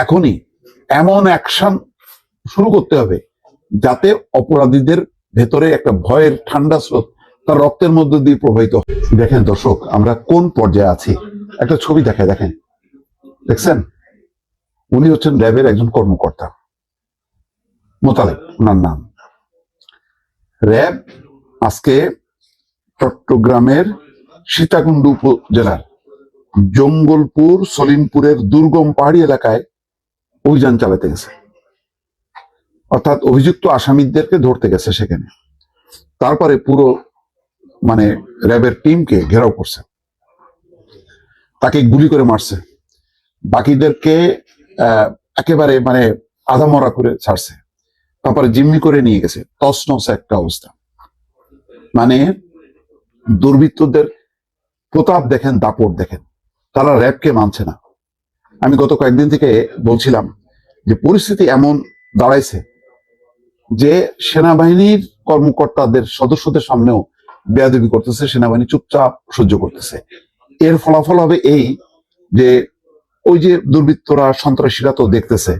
এখনই এমন অ্যাকশন শুরু করতে হবে যাতে অপরাধীদের ভেতরে একটা ভয়ের ঠান্ডা স্রোত তার রক্তের মধ্যে দিয়ে প্রবাহিত। দেখেন দর্শক, আমরা কোন পর্যায়ে আছি, একটা ছবি দেখায়, দেখেন, দেখছেন? উনি হচ্ছেন র্যাবের একজন কর্মকর্তা, মোতালেব ওনার নাম। র্যাব আজকে চট্টগ্রামের সীতাকুণ্ড উপজেলার জঙ্গলপুর সলিমপুরের দুর্গম পাহাড়ি এলাকায় অভিযান চালাতে গেছে, অর্থাৎ অভিযুক্ত আসামিদেরকে ধরতে গেছে সেখানে। তারপরে পুরো র্যাবের টিমকে ঘেরাও করছে, তাকে গুলি করে মারছে, বাকিদেরকে একেবারে আধামরা করে ছাড়ছে, তারপরে জিম্মি করে নিয়ে গেছে। তছনছ একটা অবস্থা। দুর্বৃত্তদের প্রতাপ দেখেন, দাপট দেখেন, তারা র্যাবকে মানছে না। আমি গত কয়েকদিন থেকে বলছিলাম যে পরিস্থিতি এমন দাঁড়াইছে যে সেনাবাহিনীর কর্মকর্তাদের সদস্যদের সামনেও বেয়াদবি করতেছে, সেনাবাহিনী চুপচাপ সহ্য করতেছে। এর ফলাফল হবে এই যে ওই যে দুর্বৃত্তরা, সন্ত্রাসীরা তো দেখতেছে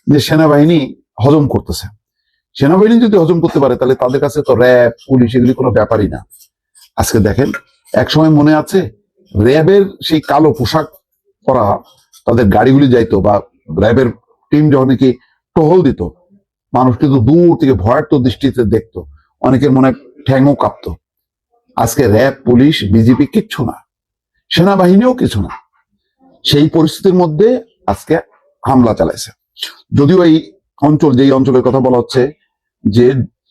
যে সেনাবাহিনী হজম করতেছে। সেনাবাহিনী যদি হজম করতে পারে তাহলে তাদের কাছে তো র্যাব, পুলিশ এগুলি কোনো ব্যাপারই না। আজকে দেখেন, একসময় মনে আছে র্যাবের সেই কালো পোশাক পরা তাদের গাড়িগুলি যাইতো, বা র্যাবের টিম যখন কি টহল দিত, মানুষ কিন্তু দূর থেকে ভয়ার্থ দৃষ্টিতে দেখতো, অনেকের মনে ঠ্যাংও কাঁপতো। আজকে র্যাব, পুলিশ, বিজিবি কিচ্ছু না, সেনাবাহিনীও কিছু না। সেই পরিস্থিতির মধ্যে আজকে হামলা চালাইছে। যদিও এই অঞ্চল, যেই অঞ্চলের কথা বলা হচ্ছে যে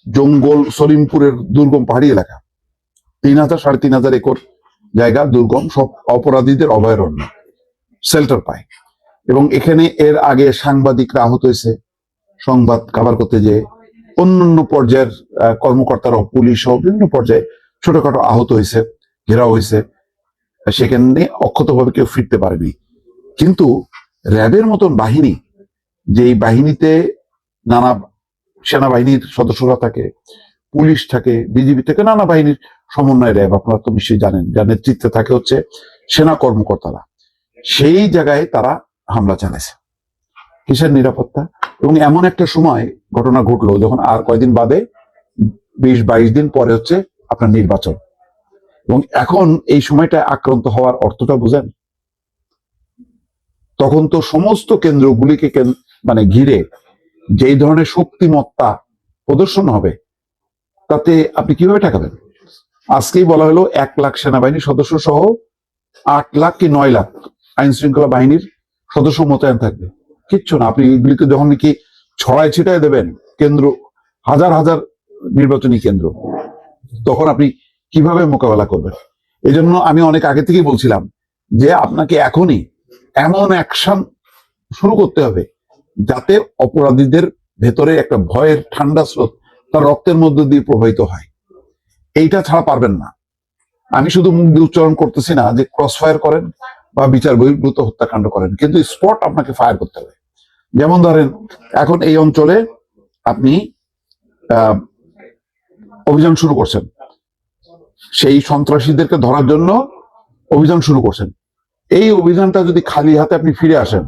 জঙ্গল সলিমপুরের দুর্গম পাহাড়ি এলাকা, 3,000-3,500 একর জায়গা দুর্গম, সব অপরাধীদের অভয়ারণ্য, শেল্টার পায়। এবং এখানে এর আগে সাংবাদিকরা আহত হয়েছে সংবাদ কাভার করতে, যে অন্যান্য পর্যায়ের কর্মকর্তারা, পুলিশ সহ বিভিন্ন পর্যায়ে ছোটখাটো আহত হয়েছে, ঘেরাও হয়েছে, সেখানে অক্ষতভাবে কেউ ফিরতে পারেনি। কিন্তু র্যাবের মতন বাহিনী, যেই বাহিনীতে নানা সেনাবাহিনীর সদস্যরা থাকে, পুলিশ থাকে, বিজিবি থেকে নানা বাহিনীর সমন্বয় র্যাব, আপনারা তো নিশ্চয়ই জানেন, যার নেতৃত্বে থাকে হচ্ছে সেনা কর্মকর্তারা, সেই জায়গায় তারা হামলা চালাইছে। কিসের নিরাপত্তা? এবং এমন একটা সময় ঘটনা ঘটলো যখন আর কয়দিন বাদে, 20-22 দিন পরে হচ্ছে আপনার নির্বাচন। এবং এখন এই সময়টা আক্রান্ত হওয়ার অর্থটা বুঝেন? তখন তো সমস্ত কেন্দ্রগুলিকে ঘিরে যেই ধরনের শক্তিমত্তা প্রদর্শন হবে, তাতে আপনি কিভাবে ঠেকাবেন? আজকেই বলা হলো 1 লাখ সেনাবাহিনীর সদস্য সহ 8 লাখ কি 9 লাখ আইন শৃঙ্খলা বাহিনীর সদস্য মোতায়েন থাকবে। কিচ্ছু না। আপনি এগুলিকে যখন নাকি ছড়ায় ছিটায় দেবেন, কেন্দ্র, হাজার হাজার নির্বাচনী কেন্দ্র, তখন আপনি কিভাবে মোকাবেলা করবেন? এই জন্য আমি অনেক আগে থেকেই বলছিলাম যে আপনাকে এখনই এমন অ্যাকশন শুরু করতে হবে যাতে অপরাধীদের ভেতরে একটা ভয়ের ঠান্ডা স্রোত তার রক্তের মধ্যে দিয়ে প্রবাহিত হয়। এইটা ছাড়া পারবেন না। আমি শুধু মুখ দিয়ে উচ্চারণ করতেছি না যে ক্রস ফায়ার করেন বা বিচার বহির্ভূত হত্যাকাণ্ড করেন, কিন্তু স্পট আপনাকে ফায়ার করতে হবে। যেমন ধরেন, এখন এই অঞ্চলে আপনি অভিযান শুরু করছেন, সেই সন্ত্রাসীদেরকে ধরার জন্য অভিযান শুরু করছেন। এই অভিযানটা যদি খালি হাতে আপনি ফিরে আসেন,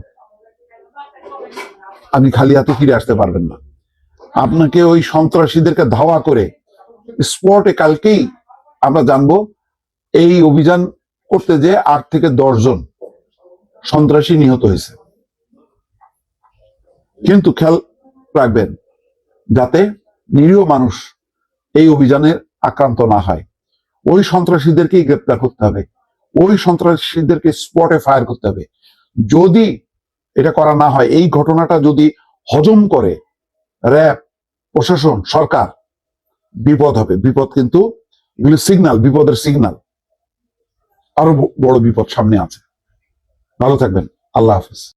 আপনি খালি হাতে ফিরে আসতে পারবেন না। আপনাকে ওই সন্ত্রাসীদেরকে ধাওয়া করে স্পটে, কালকেই আমরা জানবো এই অভিযান করতে যে 8 থেকে 10 জন সন্ত্রাসী নিহত হয়েছে। কিন্তু খেয়াল রাখবেন যাতে নিরীহ মানুষ এই অভিযানের আক্রান্ত না হয়। ওই সন্ত্রাসীদেরকেই গ্রেপ্তার করতে হবে, ওই সন্ত্রাসীদেরকে স্পটে ফায়ার করতে হবে। যদি এটা করা না হয়, এই ঘটনাটা যদি হজম করে র্যাব, প্রশাসন, সরকার, বিপদ হবে। বিপদ কিন্তু এগুলি সিগন্যাল, বিপদের সিগন্যাল। আরো বড় বিপদ সামনে আছে। ভালো থাকবেন। আল্লাহ হাফেজ।